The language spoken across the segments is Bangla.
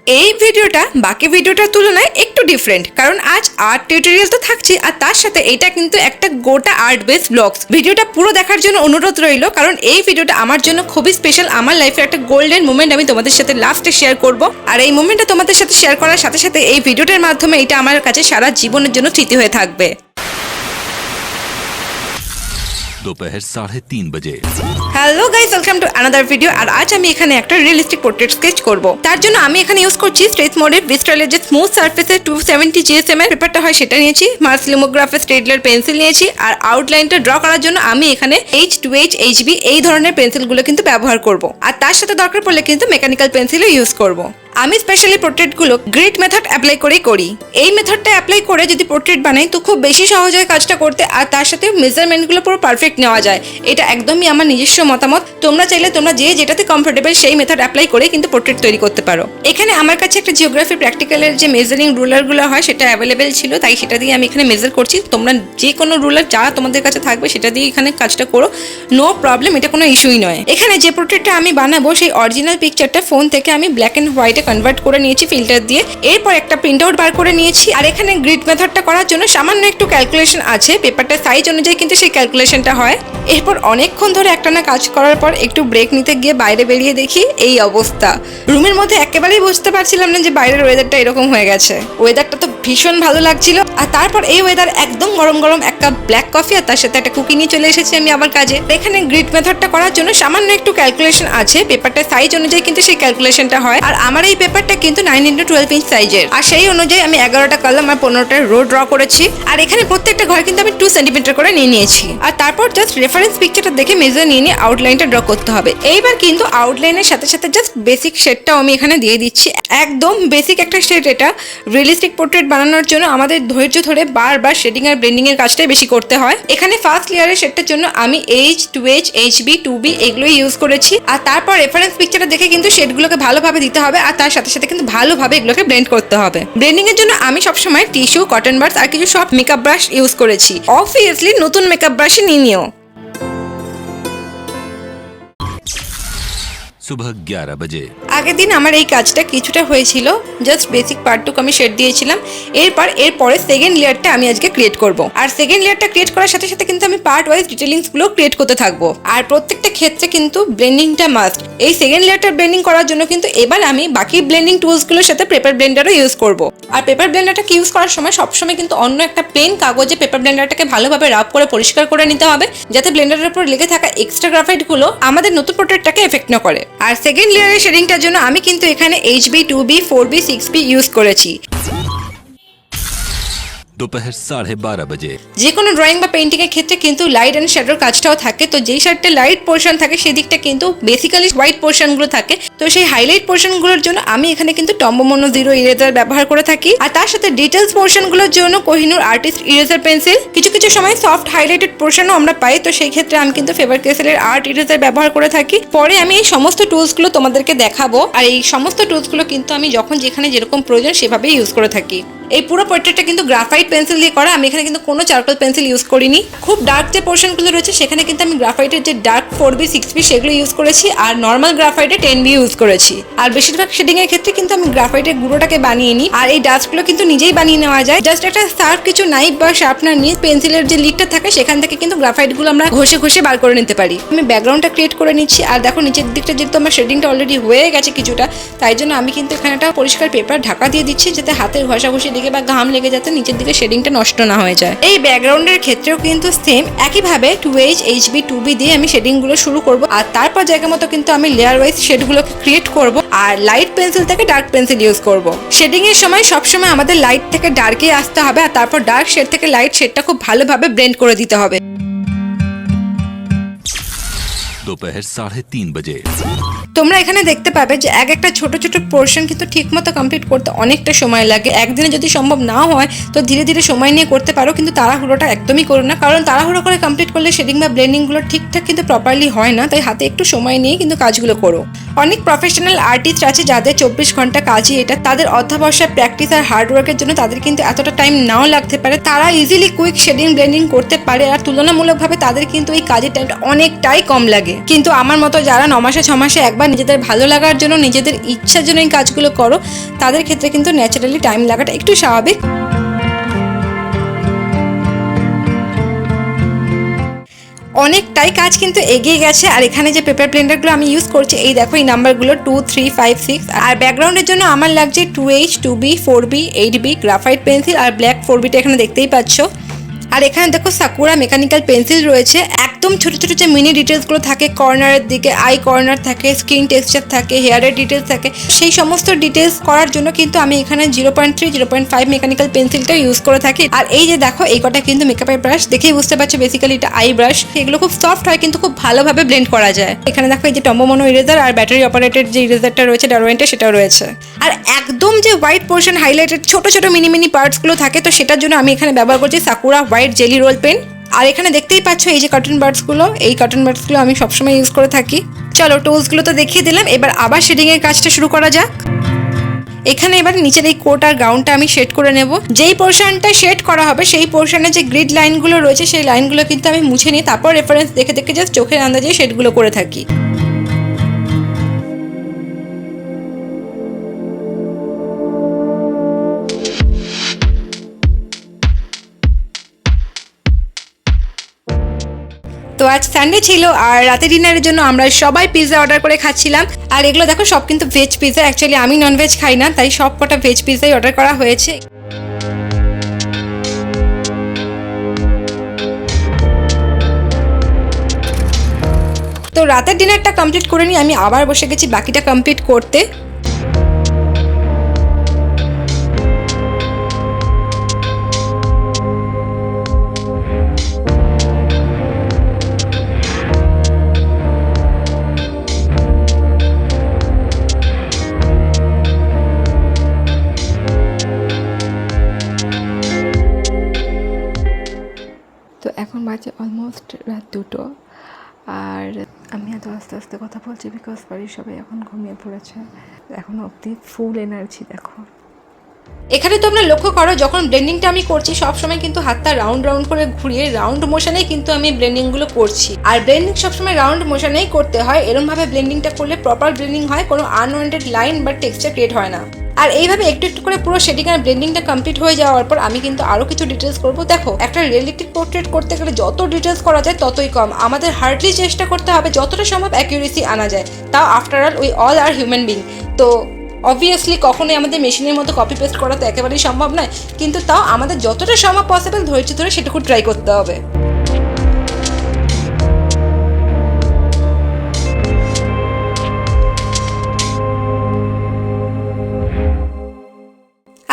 এই ভিডিওটা বাকি ভিডিওটার তুলনায় একটু ডিফারেন্ট, কারণ আজ আর্ট টিউটোরিয়াল তো থাকছে আর তার সাথে এটা কিন্তু একটা গোটা আর্ট বেস ব্লগস। ভিডিওটা পুরো দেখার জন্য অনুরোধ রইল, কারণ এই ভিডিওটা আমার জন্য খুবই স্পেশাল। আমার লাইফের একটা গোল্ডেন মোমেন্ট আমি তোমাদের সাথে লাস্টে শেয়ার করব, আর এই মোমেন্টটা তোমাদের সাথে শেয়ার করার সাথে সাথে এই ভিডিওটার মাধ্যমে এটা আমার কাছে সারা জীবনের জন্য স্মৃতি হয়ে থাকবে। दोपहर 3:30 बजे। Hello guys, welcome to another video. আর আজ আমি এখানে একটা রিয়েলিস্টিক পোর্ট্রেট স্কেচ করব। তার জন্য আমি এখানে ইউজ করছি স্ট্রেট মোডের ভিস্টালের যে স্মুথ সারফেসের 270 GSM এর পেপারটা হয় সেটা নিয়েছি, মার্স লিমোগ্রাফের স্টেডলার পেন্সিল নিয়েছি, আর আউটলাইনটা ড্র করার জন্য আমি এখানে H2H HB এই ধরনের পেন্সিলগুলো কিন্তু ব্যবহার করব। আর তার সাথে দরকার পড়লে কিন্তু মেকানিক্যাল পেন্সিলও ইউজ করব। আমি স্পেশালি পোর্ট্রেটগুলো গ্রিড মেথড অ্যাপ্লাই করেই করি। এই মেথডটা অ্যাপ্লাই করে যদি পোর্ট্রেট বানাই তো খুব বেশি সহজ হয় কাজটা করতে, আর তার সাথে মেজারমেন্টগুলো পুরো পারফেক্ট নেওয়া যায়। এটা একদমই আমার নিজস্ব মতামত। তোমরা চাইলে তোমরা যেটাতে কমফোর্টেবল সেই মেথড অ্যাপ্লাই করে কিন্তু পোর্ট্রেট তৈরি করতে পারো। এখানে আমার কাছে একটা জিওগ্রাফি প্র্যাকটিক্যালের যে মেজারিং রুলারগুলো হয় সেটা অ্যাভেলেবেল ছিল, তাই সেটা দিয়ে আমি এখানে মেজার করছি। তোমরা যে কোনো রুলার যা তোমাদের কাছে থাকবে সেটা দিয়ে এখানে কাজটা করো, নো প্রবলেম, এটা কোনো ইস্যুই নয়। এখানে যে পোর্ট্রেটটা আমি বানাবো সেই অরিজিনাল পিকচারটা ফোন থেকে আমি ব্ল্যাক অ্যান্ড হোয়াইটে কনভার্ট করে নিয়েছি ফিল্টার দিয়ে। এরপর একটা প্রিন্ট আউট বার করে নিয়েছি, আর এখানে গ্রিড মেথডটা করার জন্য সামান্য একটু ক্যালকুলেশন আছে। পেপারটা সাইজ অনুযায়ী কিন্তু সেই ক্যালকুলেশনটা হয়। এরপর অনেকক্ষণ ধরে একটানা কাজ করার পর একটু ব্রেক নিতে গিয়ে বাইরে বেরিয়ে দেখি এই অবস্থা। রুমের মধ্যে একেবারেই বুঝতে পারছিলাম না যে বাইরের ওয়েদারটা এরকম হয়ে গেছে। ওয়েদারটা তো ভীষণ ভালো লাগছিল। আর তারপর এই ওয়েদার একদম গরম গরম এক কাপ ব্ল্যাক কফি আর তার সাথে একটা কুকি নিয়ে চলে এসেছি আমি আমার কাজে। এখানে গ্রিড মেথডটা করার জন্য সামান্য একটু ক্যালকুলেশন আছে। পেপারটা সাইজ অনুযায়ী কিন্তু সেই ক্যালকুলেশনটা হয়। আর আমার এই পেপারটা কিন্তু 9x12 ইঞ্চ সাইজের, আর সেই অনুযায়ী আমি 11টা কলাম আর 15টা রো ড্র করেছি। আর এখানে প্রত্যেকটা ঘর কিন্তু আমি 2 সেন্টিমিটার করে নিয়ে নিয়েছি। আর তারপর জাস্ট রেফারেন্স পিকচারটা দেখে মেজার নিয়ে আউটলাইনটা ড্র করতে হবে। এইবার কিন্তু আউটলাইনের সাথে সাথে জাস্ট বেসিক শেডটাও আমি এখানে দিয়ে দিচ্ছি। একদম বেসিক একটা শেড। এটা রিয়েলিস্টিক পোর্ট্রেট বানানোর জন্য আমাদের ধৈর্য ধরে বারবার শেডিং আর ব্লেন্ডিং এর কাজটাই বেশি করতে হয়। এখানে ফার্স্ট লেয়ারের শেডটার জন্য আমি H2H HB 2B এগুলোই ইউজ করেছি। আর তারপর রেফারেন্স পিকচারটা দেখে কিন্তু শেডগুলোকে ভালোভাবে দিতে হবে, আর তার সাথে সাথে কিন্তু ভালোভাবে এগুলোকে ব্লেন্ড করতে হবে। ব্লেন্ডিং এর জন্য আমি সবসময় টিস্যু, কটন বাডস আর কিছু সফট মেকআপ ব্রাশ ইউজ করেছি। অবভিয়াসলি নতুন মেকআপ ব্রাশই নিও। सुबह 11 बजे। আগের দিন আমার এই কাজটা কিছুটা হয়েছিল, জাস্ট বেসিক পার্টটুকু আমি শেড দিয়েছিলাম। এরপরে সেকেন্ড লেয়ারটা আমি আজকে ক্রিয়েট করব। আর সেকেন্ড লেয়ারটা ক্রিয়েট করার সাথে সাথে কিন্তু আমি পার্ট ওয়াইজ ডিটেলিংস গুলো ক্রিয়েট করতে থাকবো। আর প্রত্যেকটা ক্ষেত্রে কিন্তু ব্লেন্ডিংটা মাস্ট। এই সেকেন্ড লেয়ারটা ব্লেন্ডিং করার জন্য কিন্তু এবার আমি বাকি ব্লেন্ডিং টুলস গুলোর সাথে পেপার ব্লেন্ডারও ইউজ করব। আর পেপার ব্লেন্ডারটাকে ইউজ করার সময় সবসময় কিন্তু অন্য একটা প্লেন কাগজে পেপার ব্লেন্ডারটাকে ভালোভাবে রাব করে পরিষ্কার করে নিতে হবে, যাতে ব্লেন্ডারের উপর লেগে থাকা এক্সট্রা গ্রাফাইট গুলো আমাদের নতুন পোর্ট্রেটটাকে এফেক্ট না করে। আর সেকেন্ড লেয়ারের শেডিংটার জন্য আমি কিন্তু এখানে HB 2B 4B 6B use করেছি। दोपहर 12:30 बजे। যে কোনো ড্রয়িং বা পেইন্টিং এর ক্ষেত্রে কিন্তু লাইট এন্ড শ্যাডোর কাজটাও থাকে। তো যেই সাইডটা লাইট পোর্শন থাকে সেদিকটা কিন্তু বেসিক্যালি হোয়াইট পোর্শন গুলো থাকে। তো সেই হাইলাইট পোর্শন গুলোর জন্য আমি এখানে কিন্তু টম্বো মোনো 0 ইরেজার ব্যবহার করে থাকি। আর তার সাথে ডিটেলস পোর্শন গুলোর জন্য কোহিনুর আর্টিস্ট ইরেজার পেন্সিল। কিছু কিছু সময় সফট হাইলাইটেড পোর্শনও আমরা পাই, তো সেই ক্ষেত্রে আমি কিন্তু ফেভার ক্যাসেলের আর্ট ইরেজার ব্যবহার করে থাকি। পরে আমি এই সমস্ত টুলস গুলো তোমাদেরকে দেখাবো, আর এই সমস্ত টুলস গুলো কিন্তু আমি যখন যেখানে যেরকম প্রয়োজন সেভাবেই ইউজ করে থাকি। এই পুরো পোর্ট্রেটটা কিন্তু গ্রাফাইট পেন্সিল দিয়ে করা। আমি এখানে কিন্তু কোনো চারকোল পেন্সিল ইউজ করিনি। খুব ডার্ক যে পোর্শনগুলো রয়েছে সেখানে কিন্তু আমি গ্রাফাইটের যে ডার্ক 4B 6B সেগুলো ইউজ করেছি, আর নর্মাল গ্রাফাইটে 10B ইউজ করেছি। আর বেশিরভাগ শেডিং এর ক্ষেত্রে কিন্তু আমি গ্রাফাইটের গুঁড়োটাকে বানিয়ে নিই। আর এই ডাস্টগুলো কিন্তু নিজেই বানিয়ে নেওয়া যায়। জাস্ট একটা শার্প কিছু নাইফ বা শার্পনার নিয়ে পেন্সিলের যে লিডটা থাকে সেখান থেকে কিন্তু গ্রাফাইটগুলো আমরা ঘষে ঘষে বার করে নিতে পারি। আমি ব্যাকগ্রাউন্ডটা ক্রিয়েট করে নিচ্ছি। আর দেখো নিচের দিকটা যেহেতু আমার শেডিংটা অলরেডি হয়ে গেছে কিছুটা, তাই জন্য আমি কিন্তু এখানে একটা পরিষ্কার পেপার ঢাকা দিয়ে দিচ্ছি, যাতে হাতের ঘষাঘষি লেগে বা ঘাম লেগে যাতে নিচের দিকে শেডিংটা নষ্ট না হয়ে যায়। এই ব্যাকগ্রাউন্ডের ক্ষেত্রেও কিন্তু সেম একইভাবে 2H HB 2B দিয়ে আমি শেডিং গুলো শুরু করব। আর তারপর জায়গা মতো কিন্তু আমি লেয়ার ওয়াইজ শেড গুলোকে ক্রিয়েট করব, আর লাইট পেন্সিল থেকে ডার্ক পেন্সিল ইউজ করব। শেডিং এর সময় সবসময় আমাদের লাইট থেকে ডার্কে আসতে হবে, আর তারপর ডার্ক শেড থেকে লাইট শেডটা খুব ভালোভাবে ব্লেন্ড করে দিতে হবে। दोपहर 3:30 बजे। তোমরা এখানে দেখতে পাবে যে একটা ছোট ছোট পোর্শন কিন্তু ঠিকমতো কমপ্লিট করতে অনেকটা সময় লাগে। একদিনে যদি সম্ভব না হয় তো ধীরে ধীরে সময় নিয়ে করতে পারো, কিন্তু তাড়াহুড়োটা একদমই করো না, কারণ তাড়াহুড়ো করে কমপ্লিট করলে শেডিং বা ব্লেন্ডিং গুলো ঠিকঠাক কিন্তু প্রপারলি হয় না। তাই হাতে একটু সময় নিয়ে কিন্তু কাজগুলো করো। অনেক প্রফেশনাল আর্টিস্ট আছে যাদের 24 ঘন্টা কাজই এটা। তাদের অধ্যাবসায়, প্র্যাকটিস আর হার্ডওয়ার্কের জন্য তাদের কিন্তু এতটা টাইম নাও লাগতে পারে। তারা ইজিলি কুইক শেডিং ব্লেন্ডিং করতে পারে, আর তুলনামূলকভাবে তাদের কিন্তু এই কাজের টাইমটা অনেকটাই কম লাগে। কিন্তু আমার মতো যারা 9 মাসে 6 মাসে একবার নিজেদের ভালো লাগার জন্য, নিজেদের ইচ্ছার জন্য এই কাজগুলো করো, তাদের ক্ষেত্রে কিন্তু ন্যাচারালি টাইম লাগাটা একটু স্বাভাবিক। অনেকটাই কাজ কিন্তু এগিয়ে গেছে। আর এখানে যে পেপার ব্লেন্ডারগুলো আমি ইউজ করছি, এই দেখো এই নাম্বারগুলো 2, 3, 5, 6। আর ব্যাকগ্রাউন্ডের জন্য আমার লাগছে 2H, 2B, 4B, 8B graphite pencil আর ব্ল্যাক 4Bটা এখানে দেখতেই পাচ্ছ। আর এখানে দেখো সাকুরা মেকানিক্যাল পেন্সিল রয়েছে। একদম ছোট ছোট যে মিনি ডিটেলসগুলো থাকে, কর্নারের দিকে আই কর্নার থাকে, স্কিন টেক্সচার থাকে, হেয়ারের ডিটেলস থাকে, সেই সমস্ত ডিটেলস করার জন্য কিন্তু আমি এখানে 0.3, 0.5 মেকানিক্যাল পেন্সিলটা ইউজ করে থাকি। আর এই যে দেখো এই কটা কিন্তু মেকআপের ব্রাশ, দেখেই বুঝতে পারছো বেসিক্যালি এটা আই ব্রাশ। এগুলো খুব সফট হয় কিন্তু খুব ভালোভাবে ব্লেন্ড করা যায়। এখানে দেখো এই যে টম্বো মনো ইরেজার আর ব্যাটারি অপারেটেড যে ইরেজারটা রয়েছে ডারওয়েন্টের, সেটাও রয়েছে। আর একদম যে হোয়াইট পোর্শন হাইলাইটেড ছোট ছোট মিনি মিনি পার্টসগুলো থাকে, তো সেটার জন্য আমি এখানে ব্যবহার করছি Sakura white gelly roll pen. আর এখানে দেখতেই পাচ্ছ এই যে কটন বার্ডসগুলো, এই কটন বার্ডসগুলো আমি সবসময় ইউজ করে থাকি। চলো টুলসগুলো তো দেখিয়ে দিলাম, এবার আবার শেডিংয়ের কাজটা শুরু করা যাক। এখানে এবার নিচের এই কোট আর গাউনটা আমি শেড করে নেব। যেই পোর্শনটা শেড করা হবে সেই পোর্শনে যে গ্রিড লাইনগুলো রয়েছে সেই লাইনগুলো কিন্তু আমি মুছে নিই, তারপর রেফারেন্স দেখে দেখে জাস্ট চোখের আন্দাজে শেডগুলো করে থাকি। তো আজ সানডে ছিল আর রাতে ডিনারের জন্য আমরা সবাই পিৎজা অর্ডার করে খাচ্ছিলাম। আর এগুলো দেখো সব কিন্তু ভেজ পিৎজা। অ্যাকচুয়ালি আমি ননভেজ খাই না, তাই সব কটা ভেজ পিৎজাই অর্ডার করা হয়েছে। তো রাতের ডিনারটা কমপ্লিট করে নিয়ে আমি আবার বসে গেছি বাকিটা কমপ্লিট করতে। তো এখন বাজে অলমোস্ট রাত 2টো, আর আমি এত আস্তে আস্তে কথা বলছি বিকজ বাড়ির সবাই এখন ঘুমিয়ে পড়েছে। এখন অবধি ফুল এনার্জি দেখো। এখানে তোমরা লক্ষ্য করো যখন ব্লেন্ডিংটা আমি করছি সবসময় কিন্তু হাতটা রাউন্ড রাউন্ড করে ঘুরিয়ে রাউন্ড মোশনেই কিন্তু আমি ব্লেন্ডিংগুলো করছি। আর ব্লেন্ডিং সবসময় রাউন্ড মোশনেই করতে হয়, এরমভাবে ব্লেন্ডিংটা করলে প্রপার ব্লেন্ডিং হয়, কোনো আনওয়ান্টেড লাইন বা টেক্সচার ক্রিয়েট হয় না। আর এইভাবে একটু একটু করে পুরো শেডিং আর ব্লেন্ডিংটা কমপ্লিট হয়ে যাওয়ার পর আমি কিন্তু আরও কিছু ডিটেলস করবো। দেখো একটা রিয়েলিস্টিক পোর্ট্রেট করতে গেলে যত ডিটেলস করা যায় ততই কম। আমাদের হার্ডলি চেষ্টা করতে হবে যতটা সম্ভব অ্যাকিউরেসি আনা যায়, তাও after all we all are human being. তো অবভিয়াসলি কখনোই আমাদের মেশিনের মতো কপি পেস্ট করা তো একেবারেই সম্ভব নয়, কিন্তু তাও আমাদের যতটা সম্ভব পসিবল ধৈর্য ধরে সেটুকু ট্রাই করতে হবে।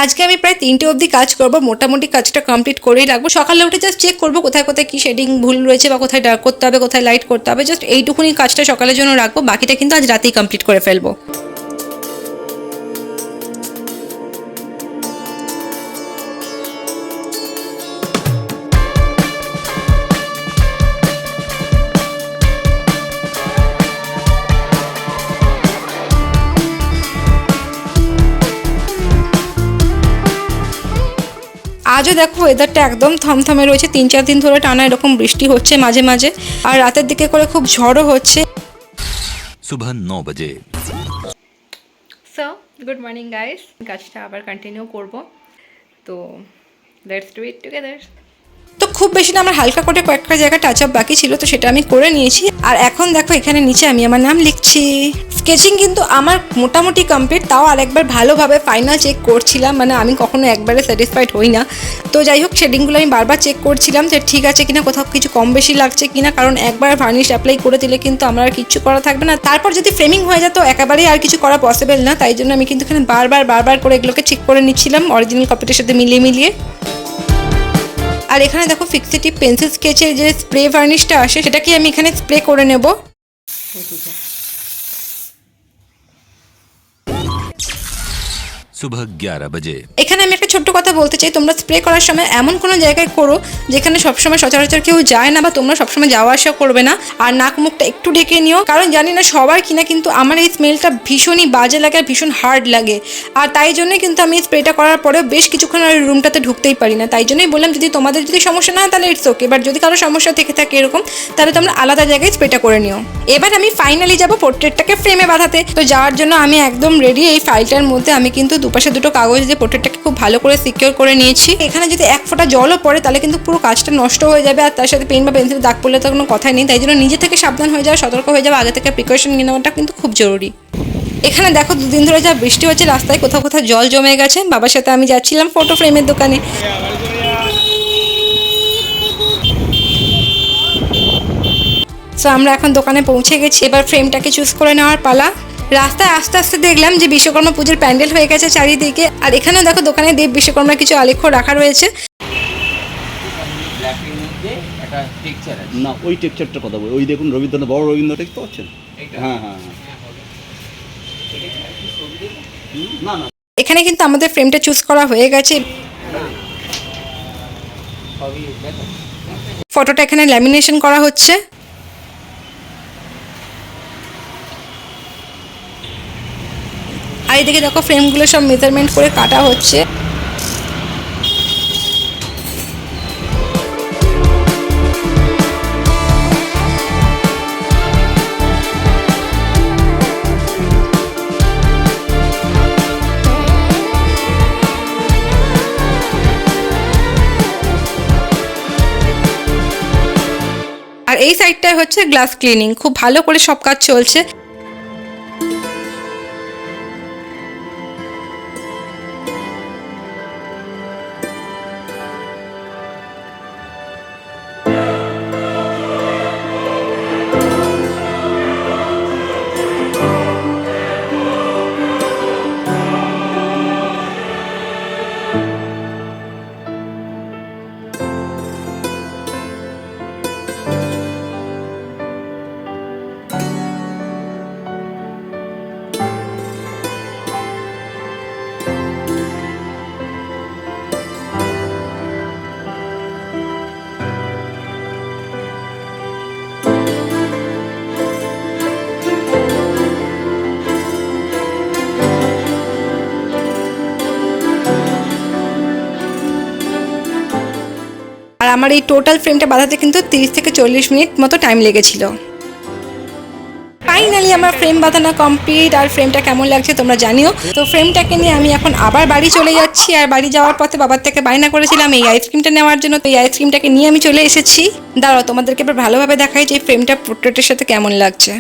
আজকে আমি প্রায় 3টে অবধি কাজ করব, মোটামুটি কাজটা কমপ্লিট করেই রাখবো। সকালে উঠে জাস্ট চেক করবো কোথায় কোথায় কি শেডিং ভুল রয়েছে বা কোথায় ডার্ক করতে হবে, কোথায় লাইট করতে হবে, জাস্ট এইটুকুনি কাজটা সকালের জন্য রাখবো। বাকিটা কিন্তু আজ রাতেই কমপ্লিট করে ফেলবো। আজও দেখো ওয়েদারটা একদম থমথমে রয়েছে। 3-4 দিন ধরে টানা এরকম বৃষ্টি হচ্ছে মাঝে মাঝে, আর রাতের দিকে করে খুব ঝড়ও হচ্ছে। सुबह 9 बजे। সো গুড মর্নিং গাইস, কাজটা আবার কন্টিনিউ করব, তো লেটস ডু ইট টুগেদার। তো খুব বেশি না, আমার হালকা করে কয়েকটা জায়গা টাচ আপ বাকি ছিল, তো সেটা আমি করে নিয়েছি। আর এখন দেখো এখানে নিচে আমি আমার নাম লিখছি। স্কেচিং কিন্তু আমার মোটামুটি কমপ্লিট, তাও আরেকবার ভালোভাবে ফাইনাল চেক করছিলাম, মানে আমি কখনো একবারে স্যাটিসফাইড হই না। তো যাই হোক শেডিংগুলো আমি বারবার চেক করছিলাম যে ঠিক আছে কিনা, কোথাও কিছু কম বেশি লাগছে কিনা, কারণ একবার ভার্নিশ অ্যাপ্লাই করে দিলে কিন্তু আমার আর কিচ্ছু করা থাকবে না। তারপর যদি ফ্রেমিং হয়ে যায় তো একেবারেই আর কিছু করা পসিবল না, তাই জন্য আমি কিন্তু এখানে বারবার করে এগুলোকে ঠিক করে নিচ্ছিলাম অরিজিনাল কপিটার সাথে মিলিয়ে। আর এখানে দেখো ফিক্সিটিভ পেন্সিল স্কেচের যে স্প্রে ভার্নিশটা আসে সেটাকে আমি এখানে স্প্রে করে নেব। सुबह 11 बजे। এখানে আমি একটা ছোট্ট কথা বলতে চাই, তোমরা স্প্রে করার সময় এমন কোনো জায়গায় করো যেখানে সবসময় সচরাচর কেউ যায় না বা তোমরা সবসময় যাওয়া আসা করবে না। আর নাক মুখটা একটু ঢেকে নিও, কারণ জানি না সবার কিনা কিন্তু আমার এই স্মেলটা ভীষণই বাজে লাগে আর ভীষণ হার্ড লাগে। আর তাই জন্যই কিন্তু আমি স্প্রেটা করার পরেও বেশ কিছুক্ষণ আর রুমটাতে ঢুকতেই পারি না। তাই জন্যই বললাম যদি তোমাদের যদি সমস্যা না হয় তাহলে ইটস ওকে, বাট যদি কারো সমস্যা থেকে থাকে এরকম তাহলে তোমরা আলাদা জায়গায় স্প্রেটা করে নিও। এবার আমি ফাইনালি যাবো পোর্ট্রেটটাকে ফ্রেমে বাঁধাতে। তো যাওয়ার জন্য আমি একদম রেডি। এই ফাইলটার মধ্যে আমি কিন্তু দুপাশে দুটো কাগজ দিয়ে পোর্ট্রেটটাকে খুব ভালো করে সিকিউর করে নিয়েছি। এখানে যদি এক ফোঁটা জলও পড়ে তাহলে কিন্তু পুরো কাজটা নষ্ট হয়ে যাবে, আর তার সাথে পেন বা পেন্সিল দাগ পড়লে তো কোনো কথাই নেই। তাই জন্য নিজে থেকে সাবধান হয়ে যাওয়া, সতর্ক হয়ে যাওয়া, আগে থেকে প্রিকশন নিয়ে নেওয়াটা কিন্তু খুব জরুরি। এখানে দেখো দুদিন ধরে যা বৃষ্টি হচ্ছে, রাস্তায় কোথাও কোথাও জল জমে গেছে। বাবার সাথে আমি যাচ্ছিলাম ফটো ফ্রেমের দোকানে। তো আমরা এখন দোকানে পৌঁছে গেছি, এবার ফ্রেমটাকে চুজ করে নেওয়ার পালা। রাস্তায় আস্তে আস্তে দেখলাম যে বিশ্বকর্মা পুজোর প্যান্ডেল হয়ে গেছে চারিদিকে। আর এখানেও দেখো দোকানে দেব বিশ্বকর্মার কিছু আলেখ্য রাখা রয়েছে। না ওই টেক্সচারটার কথা বলি, ওই দেখুন রবীন্দ্রনাথ, বড় রবীন্দ্র টেক্সট পাচ্ছেন? হ্যাঁ হ্যাঁ হ্যাঁ। না না, এখানে কিন্তু আমাদের ফ্রেমটা চুজ করা হয়ে গেছে। ফটোটা এখানে ল্যামিনেশন করা হচ্ছে। আর এদিকে দেখো ফ্রেমগুলো সব মেজারমেন্ট করে কাটা হচ্ছে। আর এই সাইডটায় হচ্ছে গ্লাস ক্লিনিং, খুব ভালো করে সব কাজ চলছে। আর আমার এই টোটাল ফ্রেমটা বাঁধাতে কিন্তু 30 থেকে 40 মিনিট মতো টাইম লেগেছিল। ফাইনালি আমার ফ্রেম বাঁধানো কমপ্লিট। আর ফ্রেমটা কেমন লাগছে তোমরা জানিও। তো ফ্রেমটাকে নিয়ে আমি এখন আবার বাড়ি চলে যাচ্ছি। আর বাড়ি যাওয়ার পথে বাবার থেকে বায়না করেছিলাম এই আইসক্রিমটা নেওয়ার জন্য। তো এই আইসক্রিমটাকে নিয়ে আমি চলে এসেছি। দাঁড়াও তোমাদেরকে এবার ভালোভাবে দেখাই যে এই ফ্রেমটা পোর্ট্রেটের সাথে কেমন লাগছে।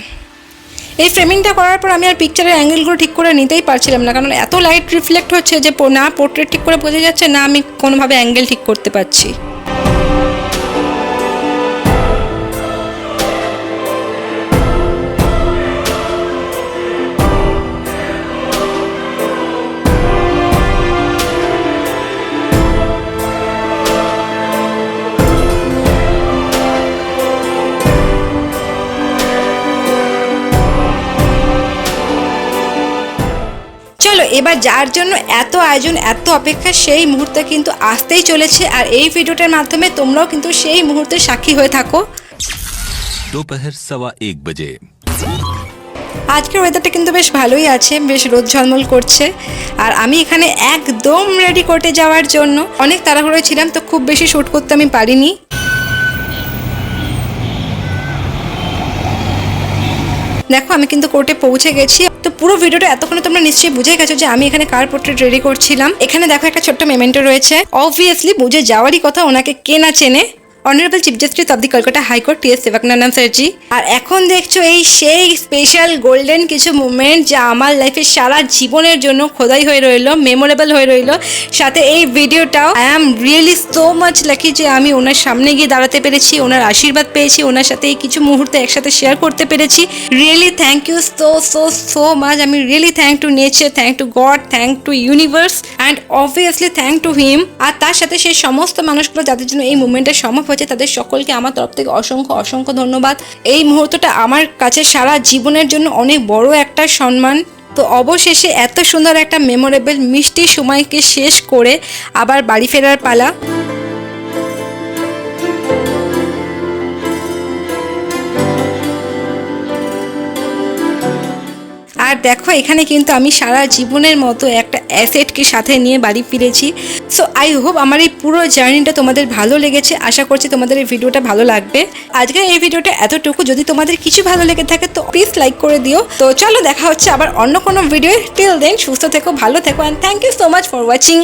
এই ফ্রেমিংটা করার পর আমি আর পিকচারের অ্যাঙ্গেলগুলো ঠিক করে নিতেই পারছিলাম না, কারণ এত লাইট রিফ্লেক্ট হচ্ছে যে না পোর্ট্রেট ঠিক করে বোঝা যাচ্ছে, না আমি কোনোভাবে অ্যাঙ্গেল ঠিক করতে পারছি। চলো এবার যার জন্য এত আয়োজন এত অপেক্ষা সেই মুহূর্তে কিন্তু আসতেই চলেছে। আর এই ভিডিওটার মাধ্যমে তোমরাও কিন্তু সেই মুহূর্তের সাক্ষী হয়ে থাকো। दोपहर 1:15 बजे। আজকের ওয়েদারটা কিন্তু বেশ ভালোই আছে, বেশ রোদ ঝলমল করছে। আর আমি এখানে একদম রেডি কোর্টে যাওয়ার জন্য। অনেক তাড়াহুড়ো ছিলাম তো খুব বেশি শ্যুট করতে আমি পারিনি। দেখো আমি কিন্তু কোর্টে পৌঁছে গেছি। তো পুরো ভিডিওটা এতক্ষণে তোমরা নিশ্চয়ই বুঝে গেছো যে আমি এখানে কার পোর্ট্রেট রেডি করছিলাম। এখানে দেখো একটা ছোট্ট মেমেন্টো রয়েছে। অবভিয়াসলি বুঝে যাওয়ারই কথা, ওনাকে কে না চেনে, honourable chief justice of the Kolkata high court T.S.Sivagnanam স্যারজি। আর এখন দেখছো এই সেই স্পেশাল গোল্ডেন কিছু মুভমেন্ট যা আমার লাইফে সারা জীবনের জন্য খোদাই হয়ে রইল, মেমোরেবল হয়ে রইল। সাথে এই ভিডিওটাও I am really so much lucky যে আমি ওনার সামনে গিয়ে দাঁড়াতে পেরেছি, ওনার আশীর্বাদ পেয়েছি, ওনার সাথে এই কিছু মুহূর্তে একসাথে শেয়ার করতে পেরেছি। Really thank you so so so much. আমি really thank to nature, thank to God, thank to universe and obviously thank to him. আর তার সাথে সেই সমস্ত মানুষগুলো যাদের জন্য এই মুভমেন্টটা সম্ভব হয়েছে তাদের সকলকে আমার তরফ থেকে অসংখ্য অসংখ্য ধন্যবাদ। এই মুহূর্তটা আমার কাছে সারা জীবনের জন্য অনেক বড় একটা সম্মান। তো অবশেষে এত সুন্দর একটা মেমোরেবল মিষ্টি সময়কে শেষ করে আবার বাড়ি ফেরার পালা। আর দেখো এখানে কিন্তু আমি সারা জীবনের মতো একটা অ্যাসেটকে সাথে নিয়ে বাড়ি ফিরেছি। সো আই হোপ আমার এই পুরো জার্নিটা তোমাদের ভালো লেগেছে। আশা করছি তোমাদের এই ভিডিওটা ভালো লাগবে। আজকের এই ভিডিওটা এতটুকু। যদি তোমাদের কিছু ভালো লেগে থাকে তো প্লিজ লাইক করে দিও। তো চলো দেখা হচ্ছে আবার অন্য কোনো ভিডিও। টিল দেন সুস্থ থেকো, ভালো থেকো, and thank you so much for watching.